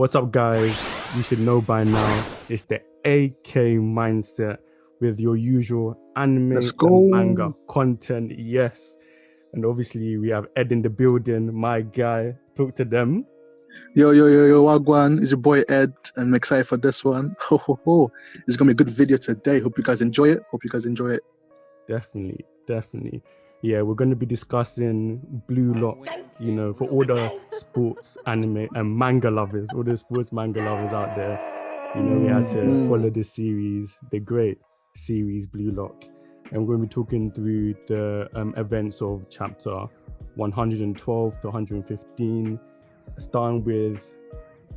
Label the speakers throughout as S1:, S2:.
S1: What's up, guys? You should know by now, it's the AK mindset with your usual anime
S2: Let's go.
S1: and manga content. Yes. And obviously, we have Ed in the building, my guy. Talk to them.
S2: Yo, Wagwan. It's your boy Ed, and I'm excited for this one. Ho, ho, ho. It's going to be a good video today. Hope you guys enjoy it.
S1: Definitely. Yeah, we're going to be discussing Blue Lock, you know, for all the sports, anime, and manga lovers, all the sports manga lovers out there. You know, we had to follow the series, the great series Blue Lock. And we're going to be talking through the events of chapter 112 to 115, starting with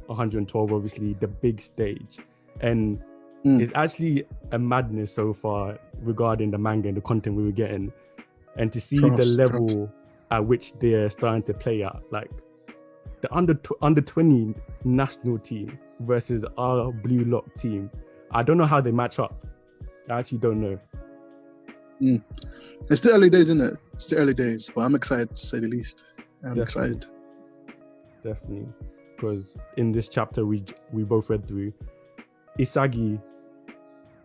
S1: 112, obviously, the big stage. And it's actually a madness so far regarding the manga and the content we were getting. And to see the level at which they're starting to play at, like the under 20 national team versus our Blue Lock team. I don't know how they match up. I actually don't know.
S2: It's the early days, isn't it? It's the early days, but I'm excited to say the least. I'm excited.
S1: Definitely, because in this chapter we both read through, Isagi,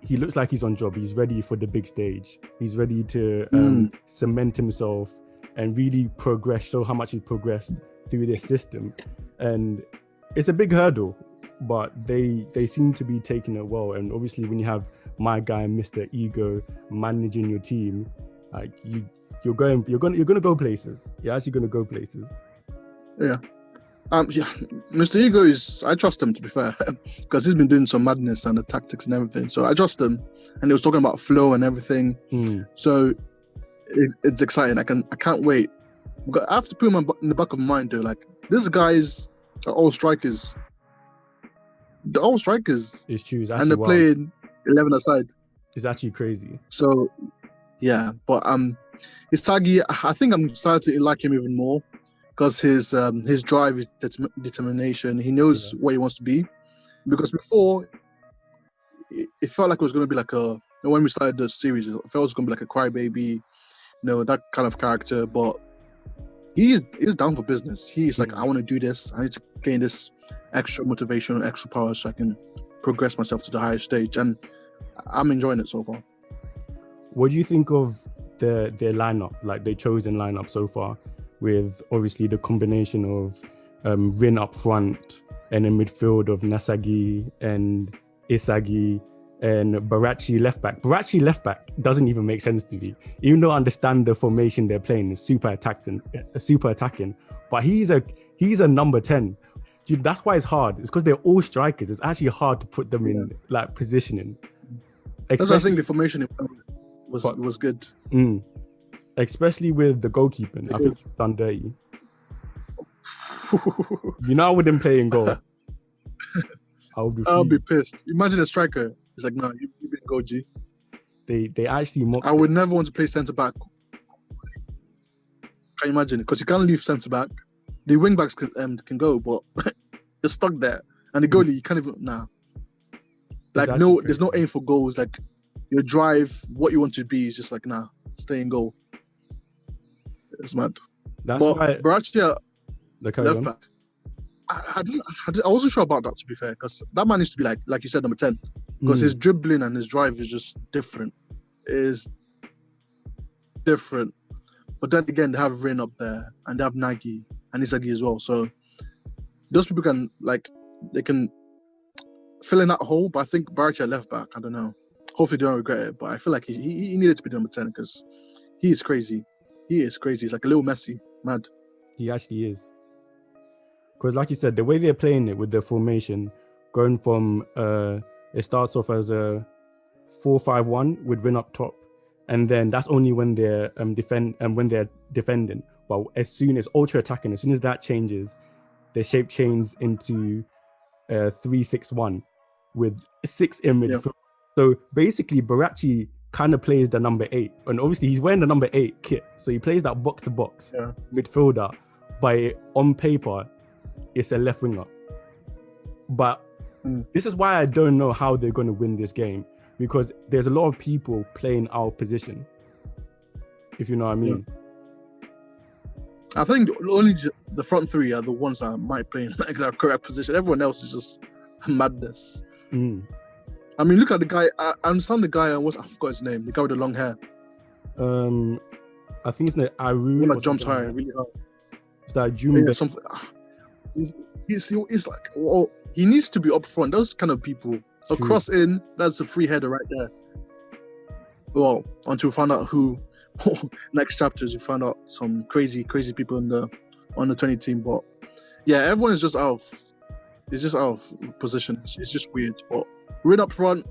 S1: he looks like he's on job. He's ready for the big stage. He's ready to cement himself and really progress, show how much he progressed through this system. And it's a big hurdle, but they seem to be taking it well. And obviously, when you have my guy, Mr. Ego, managing your team, like you're gonna go places. You're actually gonna go places.
S2: Yeah. Mr. Ego I trust him, to be fair, because he's been doing some madness and the tactics and everything. So I trust him, and he was talking about flow and everything. So it's exciting. I can't wait. I have to put him in the back of my mind though. Like, these guys are all strikers. They're all strikers.
S1: It's true. It's
S2: and they're playing 11 aside.
S1: It's actually crazy.
S2: So yeah, but Isagi, I think I'm starting to like him even more. Because his drive, his determination, he knows what he wants to be. Because before, it felt like it was going to be like when we started the series, it felt it was going to be like a crybaby, that kind of character. But he's down for business. He's like, I want to do this. I need to gain this extra motivation, extra power, so I can progress myself to the higher stage. And I'm enjoying it so far.
S1: What do you think of their lineup, like their chosen lineup so far? With obviously the combination of Rin up front and a midfield of Nasagi and Isagi and Barachi left back. Barachi left back doesn't even make sense to me. Even though I understand the formation they're playing is super attacking, but he's a number 10. Dude, that's why it's hard. It's because they're all strikers. It's actually hard to put them in like positioning.
S2: That's why I think the formation was good.
S1: Especially with the goalkeeping. I think it's done dirty. I wouldn't play in goal.
S2: I'll be pissed. Imagine a striker. It's like, no, you be goal, G.
S1: They actually mocked
S2: I would never want to play centre back. Can you imagine? Because you can't leave centre back. The wing backs can go, but you're stuck there. And the goalie, you can't even Like, there's no aim for goals. Like, your drive, what you want to be is just like, nah, stay in goal. It's mad.
S1: That's why
S2: Barachi left back. I wasn't sure about that, to be fair, because that man needs to be like you said, number 10. Because his dribbling and his drive is just different. But then again, they have Rin up there, and they have Nagi and Isagi as well. So those people they can fill in that hole. But I think Barachi at left back, I don't know. Hopefully they don't regret it. But I feel like he needed to be number 10 because he is crazy. He is crazy. He's like a little Messi. Mad.
S1: He actually is. Because like you said, the way they're playing it with the formation, going from it starts off as a 4-5-1 with Rin up top, and then that's only when they're defending. But as soon as ultra attacking, as soon as that changes, the shape changes into 3-6-1 with 6 in midfield. Yep. So basically, Barachi kind of plays the number 8, and obviously he's wearing the number 8 kit, so he plays that box to box midfielder. But on paper, it's a left winger. But this is why I don't know how they're going to win this game, because there's a lot of people playing our position, if you know what I mean.
S2: I think only the front three are the ones that might play in like their correct position. Everyone else is just madness. I mean, look at the guy. I understand the guy. I forgot his name. The guy with the long hair.
S1: I think it's the Aru.
S2: One that jumps high really hard.
S1: It's that Jumbe.
S2: Yeah, something. He's like, well, he needs to be up front. Those kind of people. A cross in, that's a free header right there. Well, until we find out who. Next chapters, you find out some crazy people on the 20 team. But yeah, everyone is just out of position. It's just weird. But right up front,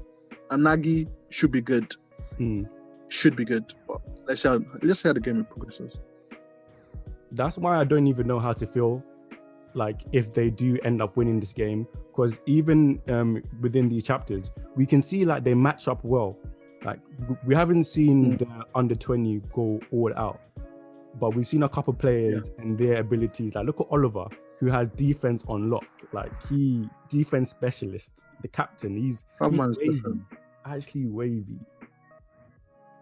S2: Anagi should be good. Should be good. But let's see how the game progresses.
S1: That's why I don't even know how to feel like if they do end up winning this game, because even within these chapters, we can see like they match up well. Like we haven't seen the under 20 go all out, but we've seen a couple players and their abilities. Like look at Oliver, who has defense on lock. Like he defense specialist, the captain. He's wavy, actually wavy.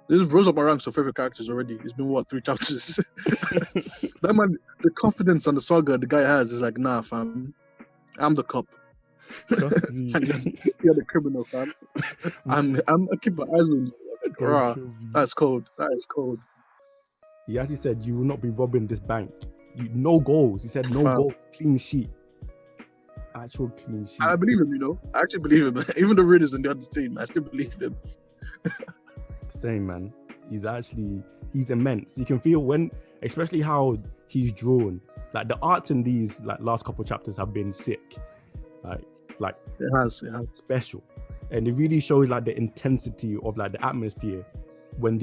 S2: This rose up my ranks of favorite characters already. It's been 3 chapters. That man, the confidence on the saga the guy has is like, nah, fam, I'm the cop.
S1: Trust me.
S2: You're the criminal, fam. I keep my eyes on you. Like, rah, that's cold. That is cold.
S1: He actually said, you will not be robbing this bank. No goals. He said no goals. Clean sheet. Actual clean sheet.
S2: I believe him, you know. I actually believe him. Even the Raiders in the other team, I still believe him.
S1: Same, man. He's immense. You can feel when, especially how he's drawn. Like the arts in these like last couple of chapters have been sick. Like
S2: it has
S1: special, and it really shows like the intensity of like the atmosphere when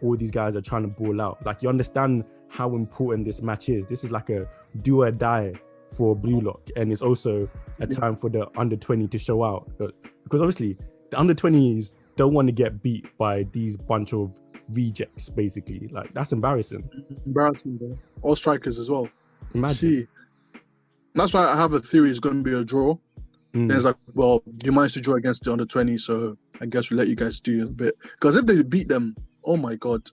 S1: all these guys are trying to ball out. Like you understand how important this match is. This is like a do or die for bluelock, and it's also a time for the under 20 to show out, because obviously the under 20s don't want to get beat by these bunch of rejects. Basically, like that's embarrassing.
S2: Embarrassing, bro. All strikers as well.
S1: Imagine.
S2: That's why I have a theory it's going to be a draw. Then it's like, well, you managed to draw against the under 20, so I guess we'll let you guys do a bit. Because if they beat them, oh my god,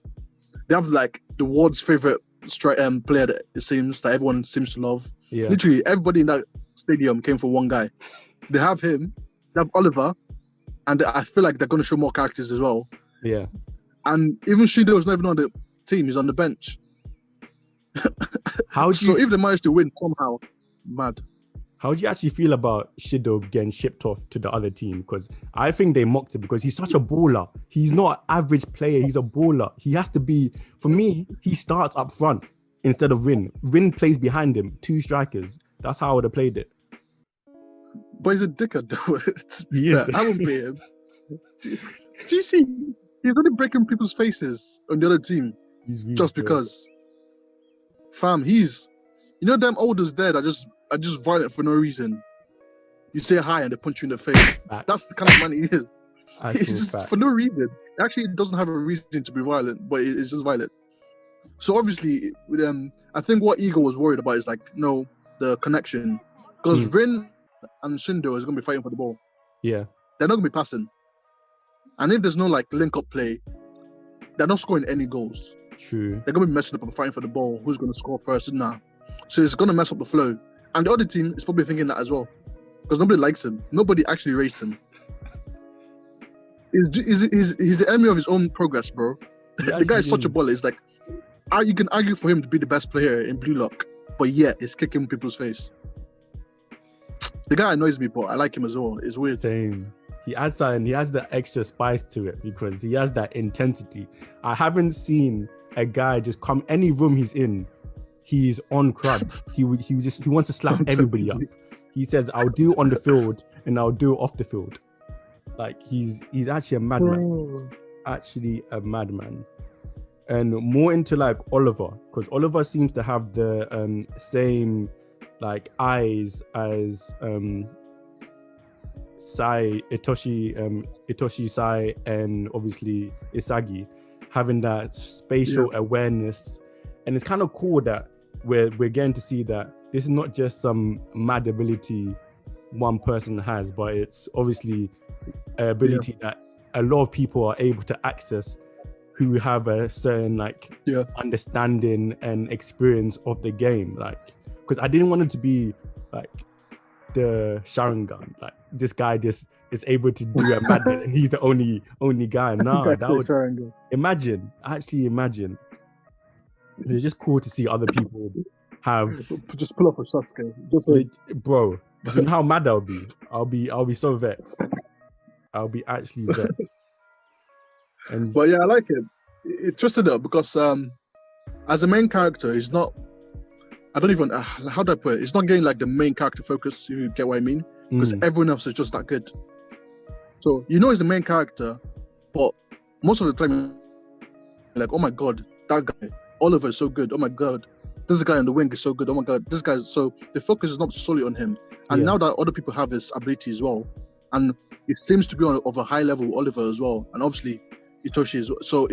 S2: they have like the world's favorite player that it seems that everyone seems to love. Yeah. Literally, everybody in that stadium came for one guy. They have him, they have Oliver, and I feel like they're going to show more characters as well.
S1: Yeah.
S2: And even Shido is not even on the team; he's on the bench. So if they manage to win somehow, mad.
S1: How do you actually feel about Shido getting shipped off to the other team? Because I think they mocked him because he's such a baller. He's not an average player. He's a baller. He has to be, for me, he starts up front instead of Rin. Rin plays behind him, 2 strikers. That's how I would have played it.
S2: But he's a dickhead though.
S1: He is.
S2: I won't play him. Do you see? He's only breaking people's faces on the other team just because. Fam, he's... You know them olders there that are just violent for no reason. You say hi and they punch you in the face.
S1: Facts.
S2: That's the kind of man he is.
S1: He's
S2: just
S1: facts.
S2: For no reason. Actually, it doesn't have a reason to be violent, but it's just violent. So obviously, with I think what Ego was worried about is like, no, the connection, because Rin and Shindo is going to be fighting for the ball.
S1: Yeah,
S2: they're not going to be passing, and if there's no like link-up play, they're not scoring any goals.
S1: True.
S2: They're going to be messing up and fighting for the ball. Who's going to score first? Nah. So it's going to mess up the flow. And the other team is probably thinking that as well. Because nobody likes him. Nobody actually rates him. He's the enemy of his own progress, bro. The guy is such a baller. It's like, you can argue for him to be the best player in bluelock, but yet he's kicking people's face. The guy annoys me, but I like him as well. It's weird.
S1: Same. He adds the extra spice to it because he has that intensity. I haven't seen a guy just come any room he's in, he's on crud. He wants to slap everybody up. He says, "I'll do on the field and I'll do off the field." Like he's actually a madman. Actually a madman. And more into like Oliver, because Oliver seems to have the same like eyes as Itoshi Sai and obviously Isagi, having that spatial awareness. And it's kind of cool that we're getting to see that this is not just some mad ability one person has, but it's obviously an ability that a lot of people are able to access who have a certain like understanding and experience of the game. Like, because I didn't want it to be like the Sharingan, like this guy just is able to do a madness and he's the only guy. Nah, that would imagine. It's just cool to see other people have
S2: just pull up a Sasuke.
S1: Bro, do you know how mad I'll be? I'll be so vexed. I'll be actually vexed.
S2: But yeah, I like it. It twisted up because as a main character, he's not. I don't even how do I put it? He's not getting like the main character focus. You get what I mean? Because everyone else is just that good. So you know he's the main character, but most of the time, like, oh my god, that guy Oliver is so good. Oh my god, this guy on the wing is so good. Oh my god, this guy. So the focus is not solely on him. And now that other people have his ability as well, and it seems to be of a high level with Oliver as well, and obviously Itoshi as well. So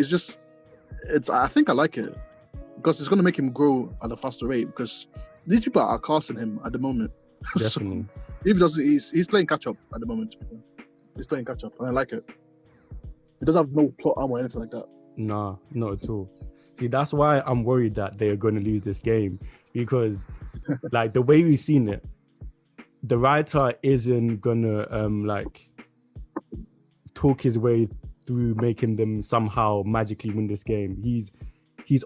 S2: I think I like it because it's going to make him grow at a faster rate because these people are casting him at the moment.
S1: Definitely.
S2: So if he doesn't, he's playing catch up at the moment. He's playing catch up, and I like it. He doesn't have no plot armor or anything like that.
S1: Nah, not at all. See, that's why I'm worried that they're going to lose this game because, like, the way we've seen it, the writer isn't gonna like talk his way through making them somehow magically win this game. He's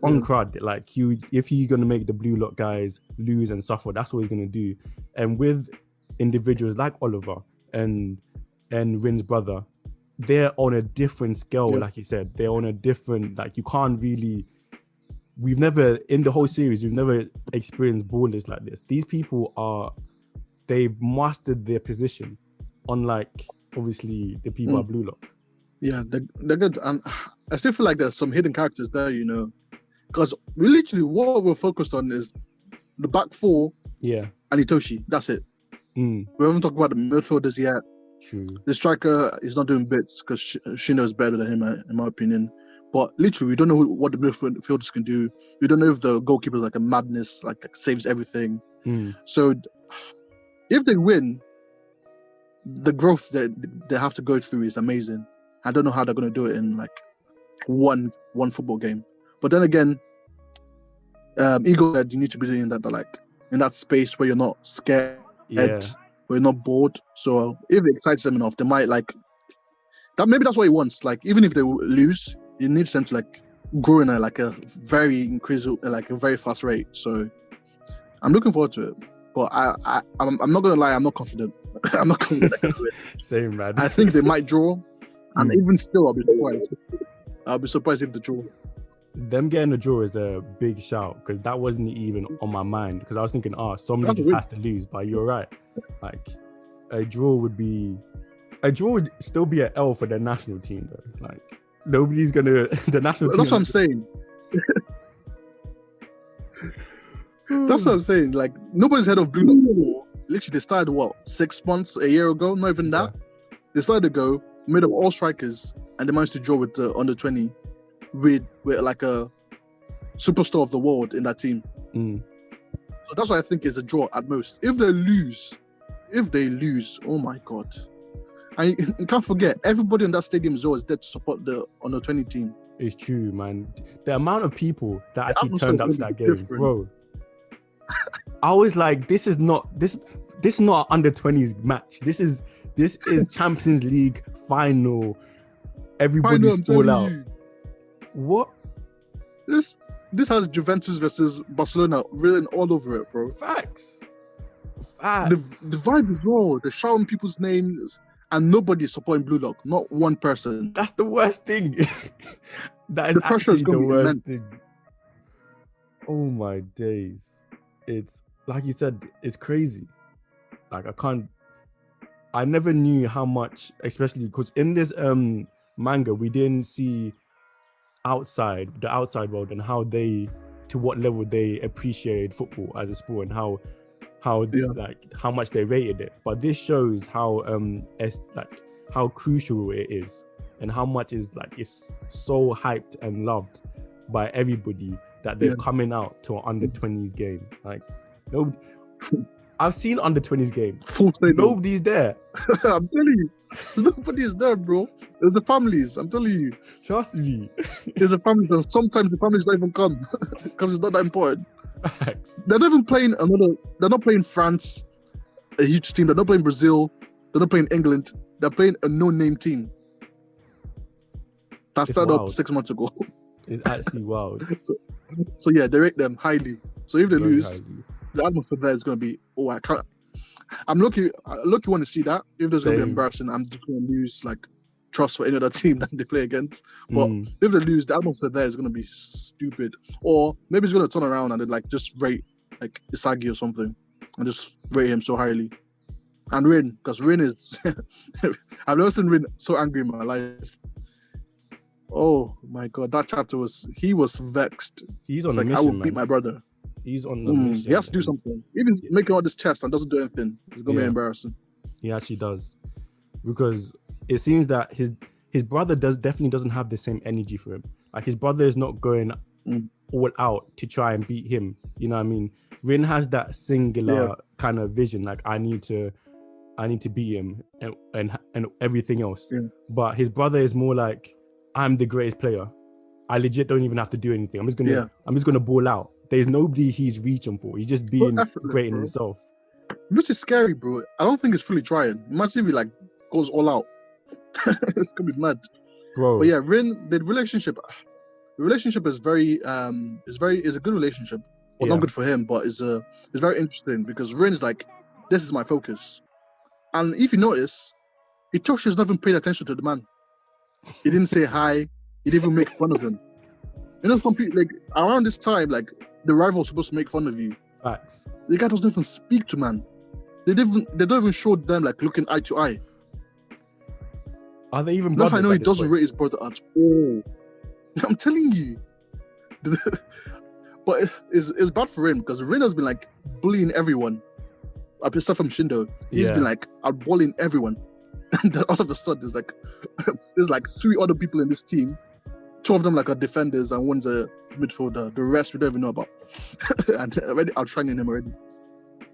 S1: on crud. Like, if he's gonna make the Blue Lock guys lose and suffer, that's what he's gonna do. And with individuals like Oliver and Rin's brother, they're on a different scale. Like you said, they're on a different, like, you can't really. We've never in the whole series, we've never experienced ballers like this. These people they've mastered their position, unlike obviously the people at Blue Lock.
S2: Yeah, they're good. And I still feel like there's some hidden characters there, you know, because we literally what we're focused on is the back four, and Itoshi. That's it. We haven't talked about the midfielders yet.
S1: True.
S2: The striker is not doing bits because she knows better than him, in my opinion. But literally, we don't know what the midfielders can do. We don't know if the goalkeeper is like a madness, like saves everything. So if they win, the growth that they have to go through is amazing. I don't know how they're going to do it in like one football game. But then again, Ego said you need to be doing that, like in that space where you're not scared, where you're not bored. So if it excites them enough, they might like that. Maybe that's what he wants. Like even if they lose, he needs them to like grow in a very fast rate. So I'm looking forward to it. But I'm not gonna lie, I'm not confident. I'm not confident.
S1: Same, man.
S2: I think they might draw, and even still, I'll be surprised. I'll be surprised if they draw.
S1: Them getting a draw is a big shout because that wasn't even on my mind. Because I was thinking, somebody just has to lose. But you're right. Like a draw would still be an L for the national team, though. Like nobody's gonna the national team.
S2: That's what I'm saying. That's what I'm saying. Like nobody's heard of Blue Lock before. Literally, they started 6 months, a year ago? Not even that. They started to go, made up all strikers, and they managed to draw with the under 20, with like a superstar of the world in that team. So that's what I think is a draw at most. If they lose, oh my god! And you can't forget, everybody in that stadium is always there to support the under 20 team.
S1: It's true, man. The amount of people that actually turned up to that game, bro. I was like, this is not an under 20s match. This is Champions League final. Everybody's all out. What?
S2: This has Juventus versus Barcelona written all over it, bro.
S1: Facts.
S2: The vibe is raw. They're shouting people's names, and nobody's supporting Blue Lock. Not one person.
S1: That's the worst thing. That is actually the worst thing. Oh my days. It's like you said, it's crazy. Like I never knew how much, especially because in this manga we didn't see the outside world and to what level they appreciate football as a sport and how much they rated it. But this shows how crucial it is and how much it's so hyped and loved by everybody that they're coming out to an under 20s game. Like nobody, I've seen under 20s game.
S2: Full stadium.
S1: Nobody's there.
S2: I'm telling you, nobody is there, bro. There's the families. I'm telling you.
S1: Trust me.
S2: There's the families, and sometimes the families don't even come because it's not that important.
S1: Facts.
S2: They're not even playing another. They're not playing France, a huge team. They're not playing Brazil. They're not playing England. They're playing a no-name team that started up 6 months ago.
S1: It's actually wild.
S2: So yeah, they rate them highly. So if they
S1: Very
S2: lose,
S1: highly.
S2: the atmosphere there is going to be. Oh, I can't. I'm lucky. Lucky want to see that. If there's going to be embarrassing, I'm just going to lose like trust for any other team that they play against. But if they lose, the atmosphere there is going to be stupid. Or maybe it's going to turn around and they like just rate like Isagi or something and just rate him so highly. And Rin, because Rin is. I've never seen Rin so angry in my life. Oh my god, that chapter he was vexed.
S1: He's on
S2: like,
S1: a mission,
S2: I will beat my brother.
S1: He's on the mission.
S2: He has to do something. Even making all this chest and doesn't do anything, it's gonna be embarrassing.
S1: He actually does. Because it seems that his brother definitely doesn't have the same energy for him. Like his brother is not going all out to try and beat him. You know what I mean? Rin has that singular kind of vision, like I need to beat him and everything else. Yeah. But his brother is more like, I'm the greatest player. I legit don't even have to do anything. I'm just gonna ball out. There's nobody he's reaching for. He's just being great in himself. Which is
S2: scary, bro. I don't think it's fully trying. Imagine if he like goes all out. It's gonna be mad.
S1: Bro.
S2: But yeah, Rin, the relationship is very is a good relationship. Well, not good for him, but it's very interesting because Rin is like, this is my focus. And if you notice, Hitoshi's not even paying attention to the man. He didn't say hi. He didn't even make fun of him. You know, some people like around this time, like the rival's supposed to make fun of you.
S1: Facts.
S2: The guy doesn't even speak to man. They don't even show them like looking eye to eye.
S1: Are they even brothers?
S2: That's how I know he doesn't rate his brother at all. I'm telling you. But it's bad for Rin because Rin has been like bullying everyone. Except from Shindo. He's been like outballing everyone. And then all of a sudden there's like 3 other people in this team. 2 of them like are defenders and one's a midfielder. The rest we don't even know about. And already outshining him already.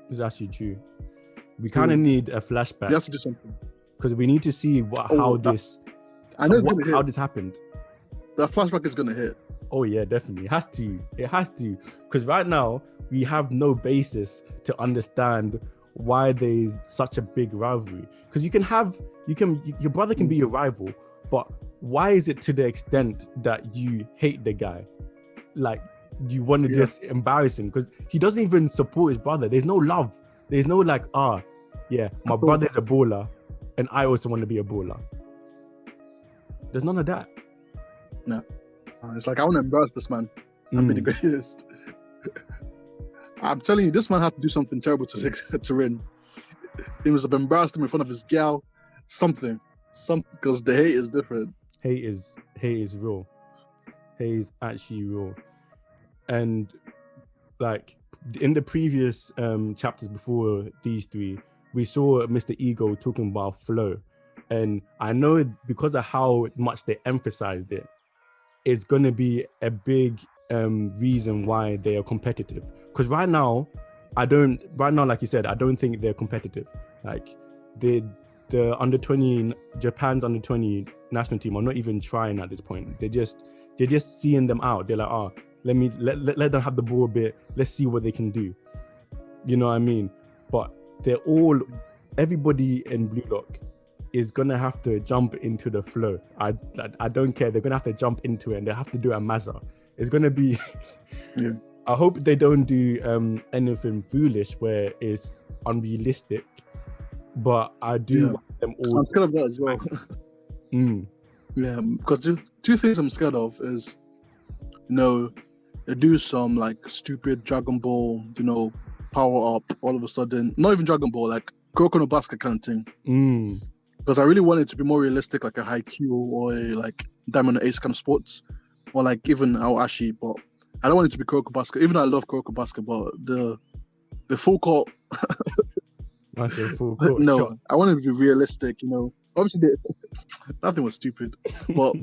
S1: It's actually true. We kind of need a flashback.
S2: He has to do something.
S1: Because we need to see how this happened.
S2: The flashback is gonna hit.
S1: Oh yeah, definitely. It has to. Because right now we have no basis to understand why there's such a big rivalry. Because your brother can be your rival, but why is it to the extent that you hate the guy? Like you want to just embarrass him because he doesn't even support his brother. There's no love. There's no like, my brother's a baller and I also want to be a baller. There's none of that.
S2: No. It's like, I want to embarrass this man and be the greatest. I'm telling you, this man had to do something terrible to Rin. He must have embarrassed him in front of his gal. Something. Because the hate is different.
S1: Hate is real. Hate is actually real. And like in the previous chapters before these 3, we saw Mr. Ego talking about flow. And I know because of how much they emphasized it, it's going to be a big reason why they are competitive. Because right now, like you said, I don't think they're competitive. Like the Japan's under 20 national team are not even trying at this point. They're just seeing them out. They're like, let them have the ball a bit. Let's see what they can do. You know what I mean? But everybody in Blue Lock is gonna have to jump into the flow. I don't care. They're gonna have to jump into it and they have to do a Mazza. It's gonna be. I hope they don't do anything foolish where it's unrealistic. But I do want them all.
S2: I'm scared of that as well. Yeah, because the 2 things I'm scared of is, they do some like stupid Dragon Ball, power up all of a sudden. Not even Dragon Ball, like Kuroko no Basket kind of thing. Because I really want it to be more realistic, like a Haikyuu or a like Diamond Ace kind of sports, or like even Aoashi. But I don't want it to be Kuroko Basket. Even though I love Kuroko Basket, but the full court.
S1: I say full court.
S2: No,
S1: shot.
S2: I want it to be realistic. Obviously nothing was stupid, but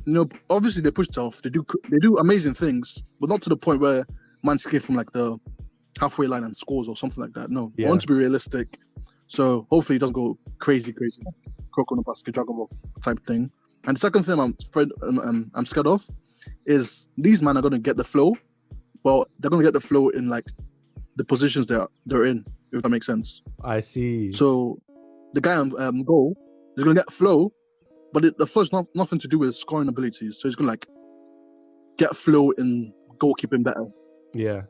S2: obviously they pushed off. They do amazing things, but not to the point where man skip from like the halfway line and scores or something like that. No, I
S1: Yeah.
S2: want to be realistic. So hopefully he doesn't go crazy, Croco no basket Dragon Ball type thing. And the second thing I'm scared of is these men are going to get the flow, but they're going to get the flow in like the positions they're in, if that makes sense.
S1: I see.
S2: So the guy on goal is going to get flow, but the flow is nothing to do with scoring abilities. So he's going to like get flow in goalkeeping better.
S1: Yeah.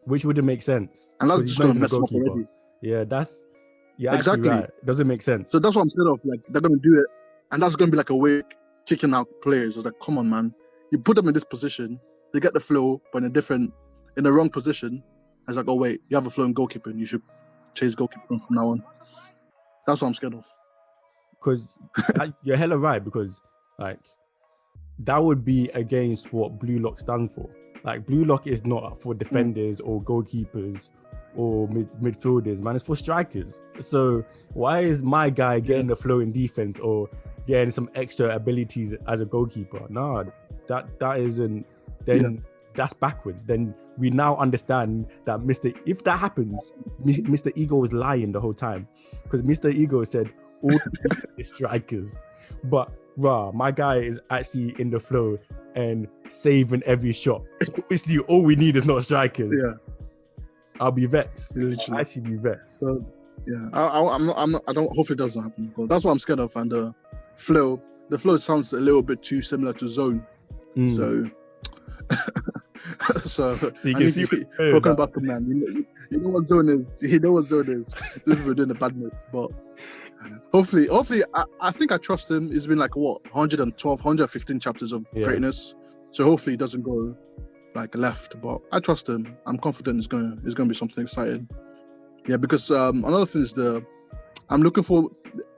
S1: Which wouldn't make sense.
S2: And that's
S1: 'cause he's
S2: just
S1: not
S2: going to
S1: even a
S2: mess him up
S1: goalkeeper.
S2: already.
S1: Yeah, you're
S2: Exactly.
S1: actually right. Doesn't make sense.
S2: So that's what I'm scared of. Like they're going to do it, and that's going to be like a way kicking out players. It's like, come on, man, you put them in this position, they get the flow, but in the wrong position. It's like, oh wait, you have a flow in goalkeeping, you should chase goalkeeping from now on. That's what I'm scared of.
S1: Because you're hella right. Because like that would be against what blue lock stands for. Like blue lock is not for defenders or goalkeepers or midfielders, man. It's for strikers. So why is my guy getting the flow in defense or getting some extra abilities as a goalkeeper? Nah, that isn't. Then that's backwards. Then we now understand that if that happens, Mr. Ego was lying the whole time, because Mr. Ego said all the strikers, but my guy is actually in the flow and saving every shot. So obviously, all we need is not strikers.
S2: Yeah,
S1: I'll be vexed.
S2: literally.
S1: I'll actually be vexed.
S2: So yeah, I'm not. I don't. Hopefully, it doesn't happen. Because that's what I'm scared of. And the flow sounds a little bit too similar to zone. So. So
S1: you can see
S2: talking about the man. You know what zone is. You know what zone is. We're doing the badness, but hopefully, I think I trust him. It's been like what 112, 115 chapters of greatness. So hopefully, he doesn't go like left. But I trust him. I'm confident it's gonna be something exciting. Yeah, because another thing is I'm looking for.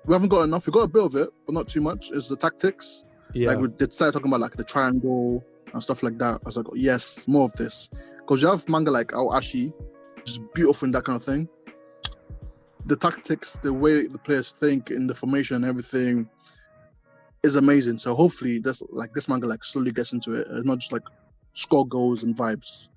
S2: We haven't got enough. We got a bit of it, but not too much. Is the tactics.
S1: Yeah.
S2: Like we did start talking about like the triangle and stuff like that. I was like, oh, yes, more of this. Because you have manga like Aoashi, which is beautiful in that kind of thing. The tactics, the way the players think in the formation and everything is amazing. So hopefully this manga like slowly gets into it. It's not just like score goals and vibes.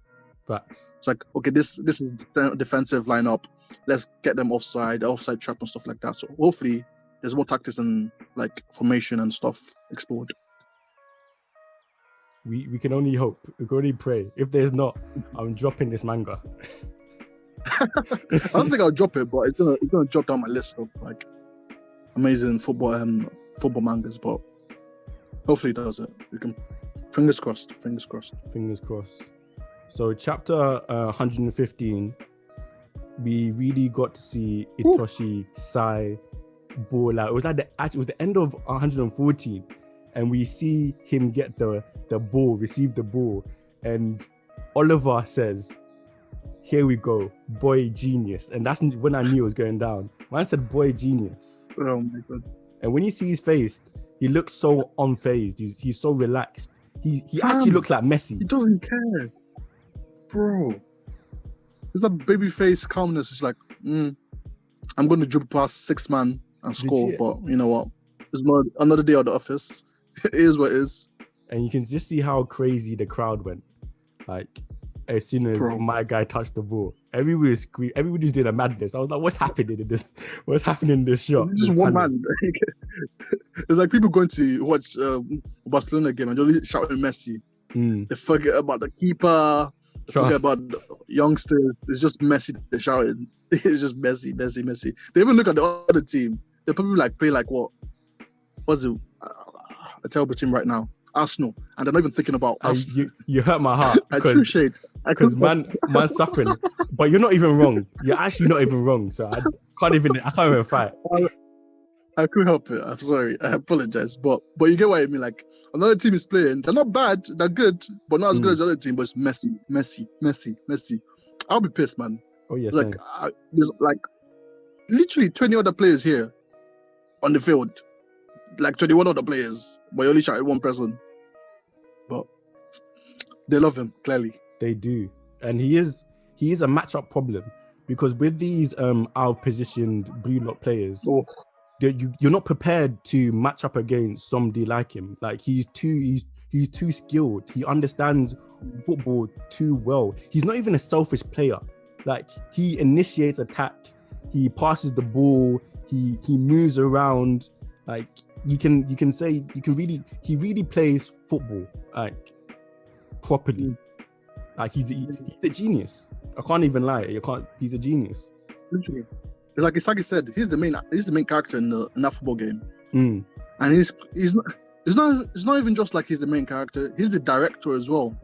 S1: Facts.
S2: It's like, okay, this is the defensive lineup. Let's get them offside trap and stuff like that. So hopefully there's more tactics and like formation and stuff explored.
S1: We can only hope. We can only pray. If there's not, I'm dropping this manga.
S2: I don't think I'll drop it, but it's gonna drop down my list of like amazing football mangas. But hopefully it does it. We can fingers crossed.
S1: So chapter 115, we really got to see Itoshi Sai ball out. It was the end of 114. And we see him get the ball, receive the ball. And Oliver says, here we go, boy genius. And that's when I knew it was going down. Man said, boy genius.
S2: Oh my God.
S1: And when you see his face, he looks so unfazed. He's so relaxed. He actually looks like Messi.
S2: He doesn't care. Bro. It's that baby face calmness. It's like, I'm going to dribble past 6 man and score. But you know what? It's another day at the office. It is what it is.
S1: And you can just see how crazy the crowd went. Like, as soon as my guy touched the ball, everybody was screaming. Everybody's doing a madness. I was like, what's happening in this? What's happening in this shot?
S2: It's just one man. It's like people going to watch Barcelona game and they're shouting Messi. They forget about the keeper. They forget about the youngsters. It's just Messi they're shouting. It's just Messi. They even look at the other team. They probably like play like what? What's it? A terrible team right now, Arsenal, and they're not even thinking about us.
S1: You hurt my heart because man suffering, but you're not even wrong. You're actually not even wrong. So I can't even fight.
S2: I couldn't help it. I'm sorry. I apologize, but you get what I mean. Like another team is playing. They're not bad. They're good, but not as good as the other team. But it's Messi. I'll be pissed, man.
S1: Oh yes.
S2: Like there's like literally 20 other players here on the field. Like 21 other players, but you only shouted one person. But they love him, clearly.
S1: They do. And he is a matchup problem, because with these out-positioned blue lock players, you're not prepared to match up against somebody like him. Like he's too skilled. He understands football too well. He's not even a selfish player. Like he initiates attack, he passes the ball, he moves around. Like he really plays football like properly. Like he's a genius. I can't even lie. He's a genius.
S2: Literally. It's like Isagi said, he's the main character in that football game.
S1: Mm.
S2: And he's not even just like he's the main character, he's the director as well.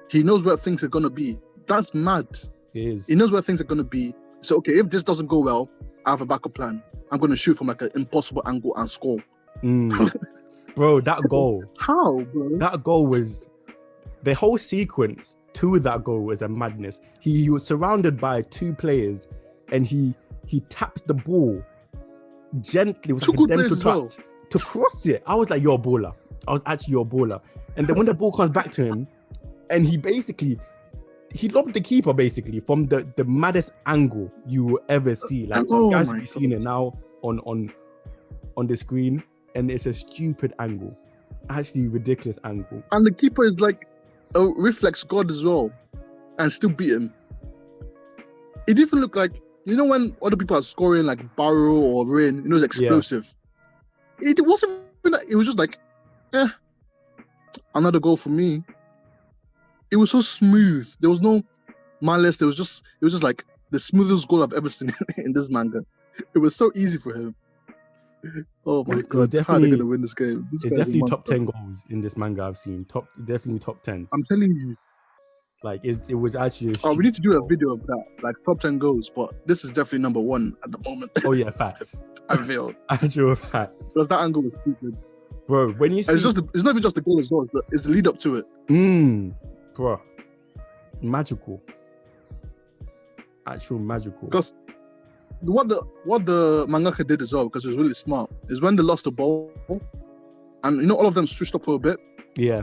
S2: He knows where things are gonna be. That's mad.
S1: It is.
S2: He knows where things are gonna be. So okay, if this doesn't go well, I have a backup plan. I'm gonna shoot from like an impossible angle and score.
S1: Bro, that goal.
S2: How, bro?
S1: That goal was the whole sequence to that goal was a madness. He was surrounded by two players and he tapped the ball gently with like a gentle touch to cross it. I was like, you're a baller. I was actually your baller. And then when the ball comes back to him, and he lobbed the keeper basically from the maddest angle you will ever see. Like you guys have seen it now on the screen, and it's a stupid angle, actually ridiculous angle.
S2: And the keeper is like a reflex god as well, and still beat him. It didn't look like, you know, when other people are scoring like Barrow or Rain, you know, it's explosive. Yeah. It wasn't. It was just like, another goal for me. It was so smooth. There was no malice. It was just like the smoothest goal I've ever seen in this manga. It was so easy for him. Oh my god! How are they gonna win this game?
S1: It's definitely top 10 goals in this manga I've seen. Definitely top 10.
S2: I'm telling you.
S1: Like it was actually.
S2: We need to do a video of that, like top 10 goals. But this is definitely number 1 at the moment.
S1: Oh yeah, facts.
S2: I feel
S1: actual facts.
S2: Because that angle was stupid.
S1: Bro, when you see,
S2: it's not even just the goal as well, but it's the lead up to it.
S1: Bro, magical. Actual magical.
S2: Because what the mangaka did as well, because it was really smart, is when they lost the ball, and you know all of them switched up for a bit.
S1: Yeah.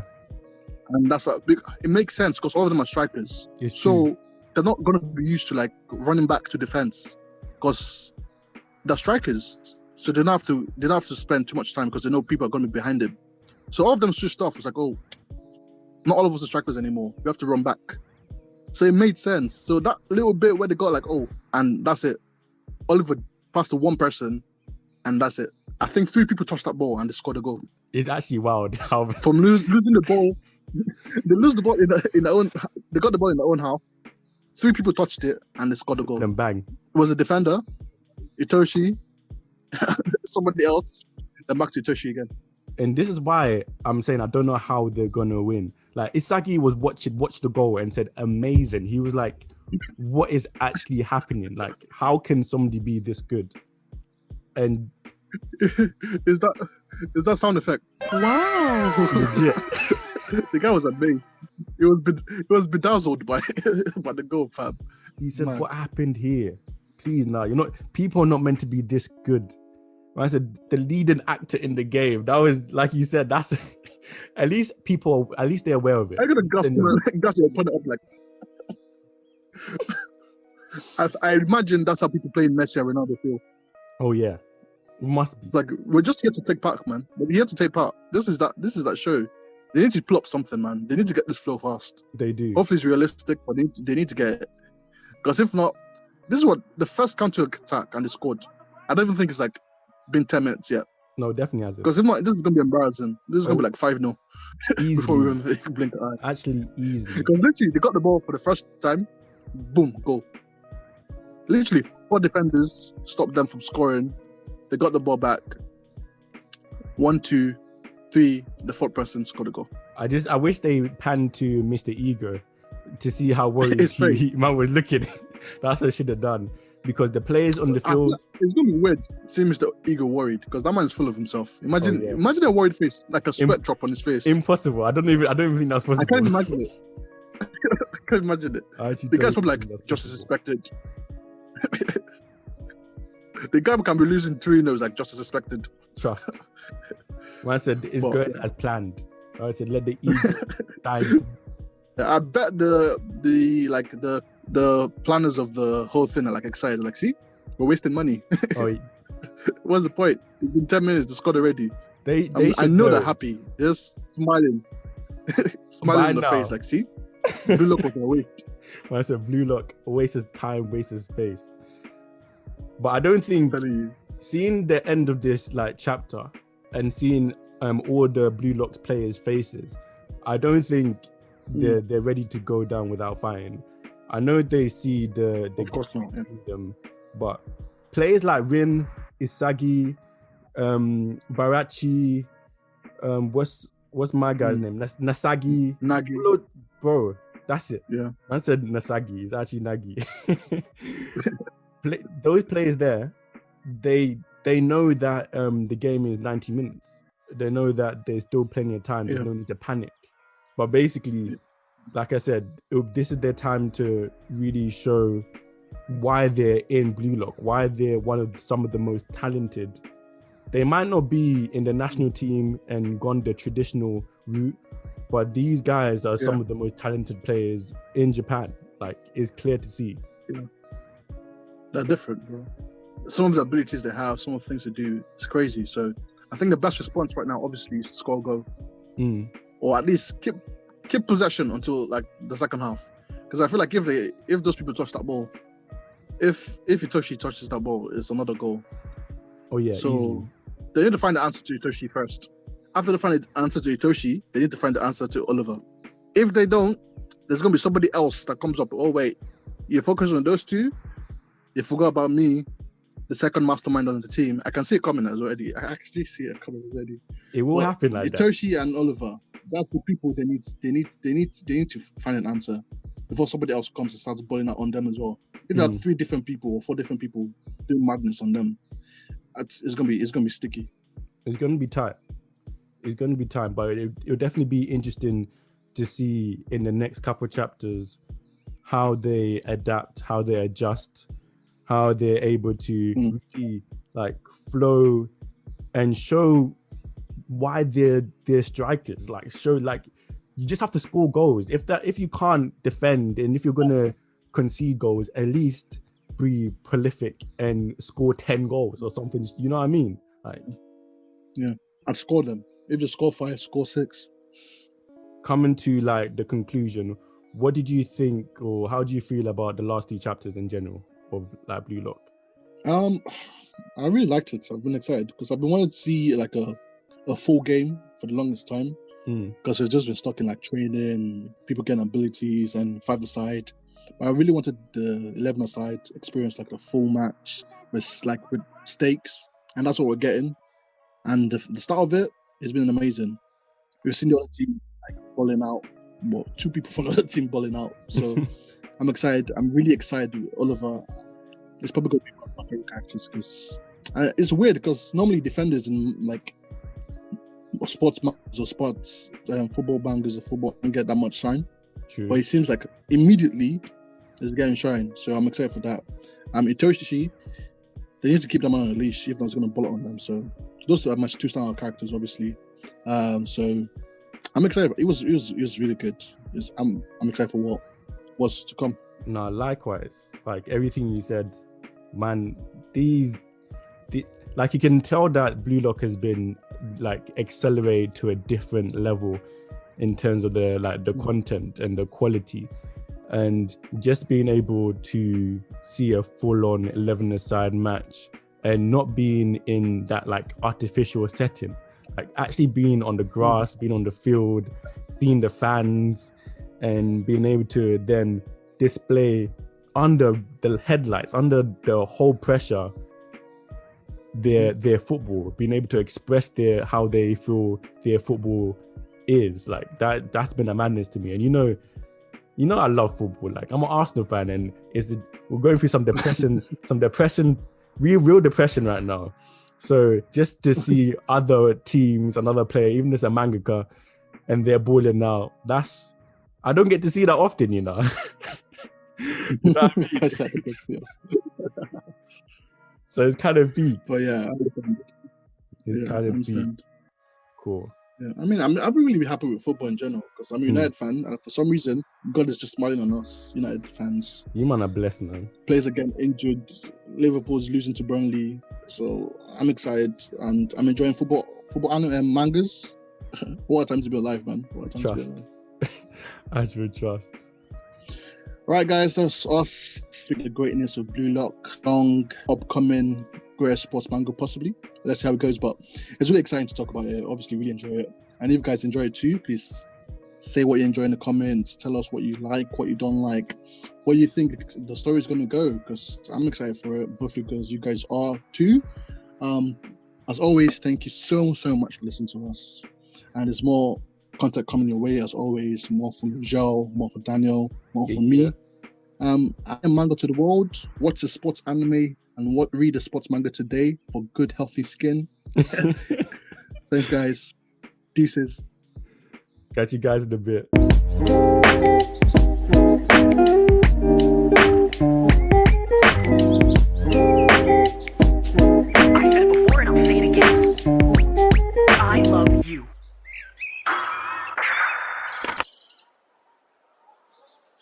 S2: And that's it makes sense because all of them are strikers. So they're not gonna be used to like running back to defense because they're strikers. So they don't have to spend too much time because they know people are gonna be behind them. So all of them switched off. It's like, oh, not all of us are strikers anymore. We have to run back. So it made sense. So that little bit where they got like, oh, and that's it. Oliver passed to one person, and that's it. I think 3 people touched that ball and they scored a goal.
S1: It's actually wild.
S2: From losing the ball, they lose the ball in their own. They got the ball in their own half. 3 people touched it and they scored a goal.
S1: Then bang.
S2: It was a defender, Itoshi, somebody else, then back to Itoshi again.
S1: And this is why I'm saying I don't know how they're gonna win. Like Isagi was watched the goal and said, amazing. He was like, what is actually happening? Like, how can somebody be this good? And
S2: is that sound effect? Wow,
S1: legit.
S2: The guy was amazed. He was bedazzled by the goal, fam.
S1: He said, what happened here? Please, now people are not meant to be this good. I said the leading actor in the game. That was, like you said, that's at least they're aware of it.
S2: I gotta gas your opponent up like. I imagine that's how people playing Messi and Ronaldo feel.
S1: Oh yeah, it must be.
S2: It's like, we're just here to take part, man. We're here to take part. This is that show. They need to pull up something, man. They need to get this flow fast.
S1: They do.
S2: Hopefully it's realistic, but they need to get it. Because if not, this is what the first counter attack and they scored. I don't even think it's like been 10 minutes yet.
S1: No, definitely hasn't.
S2: Because if not, this is gonna be embarrassing. This is gonna be like 5-0
S1: easily.
S2: Before we even blink an eye.
S1: Actually, easy.
S2: Because literally, they got the ball for the first time, boom, goal. Literally, 4 defenders stopped them from scoring. They got the ball back. 1, 2, 3. The 4th person scored a goal.
S1: I wish they panned to Mr. Ego to see how worried man was looking. That's what I should have done. Because the players on the field,
S2: it's gonna be weird seeing Mr. Ego worried because that man's full of himself. Imagine a worried face, like a sweat drop on his face.
S1: Impossible. I don't even think that's possible.
S2: I can't imagine it. I can't imagine it. The guy's probably like, just as expected. The guy can be losing 3-0, like just as expected.
S1: Trust. When I said it's going as planned, I said let the ego die.
S2: I bet the planners of the whole thing are like excited, like, see, we're wasting money. Oh, what's the point? It's been 10 minutes, they scored already. I know they're happy. They're just smiling, smiling on the face, like, see, bluelock was a waste.
S1: When I said Blue Lock, wastes time, wastes space. But I don't think seeing the end of this like chapter and seeing all the Blue Lock players' faces, I don't think they're ready to go down without fighting. I know they see the
S2: of course not, yeah.
S1: them, but players like Rin, Isagi, Barachi, what's my guy's name? Nasagi.
S2: Nagi.
S1: Bro, that's it.
S2: Yeah.
S1: I said Nasagi. It's actually Nagi. Those players there, they know that the game is 90 minutes. They know that there's still plenty of time. There's no need to panic. But basically, like I said, this is their time to really show why they're in Blue Lock, why they're some of the most talented. They might not be in the national team and gone the traditional route, but these guys are some of the most talented players in Japan. Like, it's clear to see.
S2: Yeah. They're different, bro. Some of the abilities they have, some of the things they do, it's crazy. So I think the best response right now, obviously, is to score a goal. Or at least keep possession until like the second half. Because I feel like if those people touch that ball, if Itoshi touches that ball, it's another goal.
S1: Oh yeah.
S2: So
S1: easy.
S2: They need to find the answer to Itoshi first. After they find the answer to Itoshi, they need to find the answer to Oliver. If they don't, there's gonna be somebody else that comes up. Oh wait, you focus on those two. You forgot about me, the second mastermind on the team. I can see it coming as already. I actually see it coming already.
S1: It will happen like
S2: Itoshi and Oliver. That's the people they need to find an answer before somebody else comes and starts balling out on them as well. If there are 3 different people or 4 different people doing madness on them, it's gonna be sticky.
S1: It's gonna be tight. It's gonna be tight, but it'll definitely be interesting to see in the next couple of chapters how they adapt, how they adjust, how they're able to really like flow and show why they're strikers. Like show like you just have to score goals. If you can't defend and if you're gonna concede goals, at least be prolific and score 10 goals or something. You know what I mean? Like,
S2: yeah, I'd score them. If you score 5, score 6.
S1: Coming to like the conclusion, what did you think, or how do you feel about the last 2 chapters in general of like Blue Lock?
S2: I really liked it. I've been excited because I've been wanting to see like a full game for the longest time because it's just been stuck in like training, people getting abilities and 5-a-side. But I really wanted the 11-a-side experience, like a full match with stakes, and that's what we're getting. And the start of it has been amazing. We've seen the other team like balling out. Well, 2 people from the other team balling out. So I'm excited. I'm really excited with Oliver. It's probably going to be one of my favorite characters because it's weird because normally defenders in like sports mangas or sports football mangas or football don't get that much shine.
S1: True.
S2: But it seems like immediately is getting shine. So I'm excited for that. Itoshi, they need to keep them on a leash if not it's going to bullet on them. So those are my 2 standout characters, obviously. So I'm excited. It was really good. I'm excited for what's to come.
S1: No, likewise. Like everything you said, man. Like you can tell that Blue Lock has been like accelerated to a different level in terms of the content and the quality, and just being able to see a full-on 11-a-side match and not being in that like artificial setting, like actually being on the grass, being on the field, seeing the fans, and being able to then display under the headlights, under the whole pressure, their football, being able to express how they feel their football is like that's been a madness to me. And you know I love football. Like I'm an Arsenal fan, and we're going through some depression, real depression right now. So just to see other teams, another player, even as a mangaka, and they're balling out, I don't get to see that often, you know. You know what I mean? So it's kind of peak.
S2: But yeah,
S1: it's kind of peak. Cool.
S2: Yeah, I mean, I've been really happy with football in general because I'm a United fan, and for some reason, God is just smiling on us, United fans.
S1: You man are blessed, man.
S2: Players are getting injured. Liverpool's losing to Burnley, so I'm excited and I'm enjoying football anime and mangas. What a time to be alive, man! What a time
S1: trust.
S2: to be alive.
S1: Actual trust.
S2: Right, guys, that's us speaking the greatness of Blue Lock, long upcoming greatest sports manga possibly. Let's see how it goes, but it's really exciting to talk about it. Obviously, really enjoy it. And if you guys enjoy it too, please say what you enjoy in the comments. Tell us what you like, what you don't like, what you think the story is going to go, because I'm excited for it, both because you guys are too. As always, thank you so much for listening to us. And there's more content coming your way, as always. More from Joel, more from Daniel, more from me. I am Manga to the World. Watch a sports anime and read a sports manga today for good, healthy skin. Thanks, guys. Deuces.
S1: Catch you guys in a bit.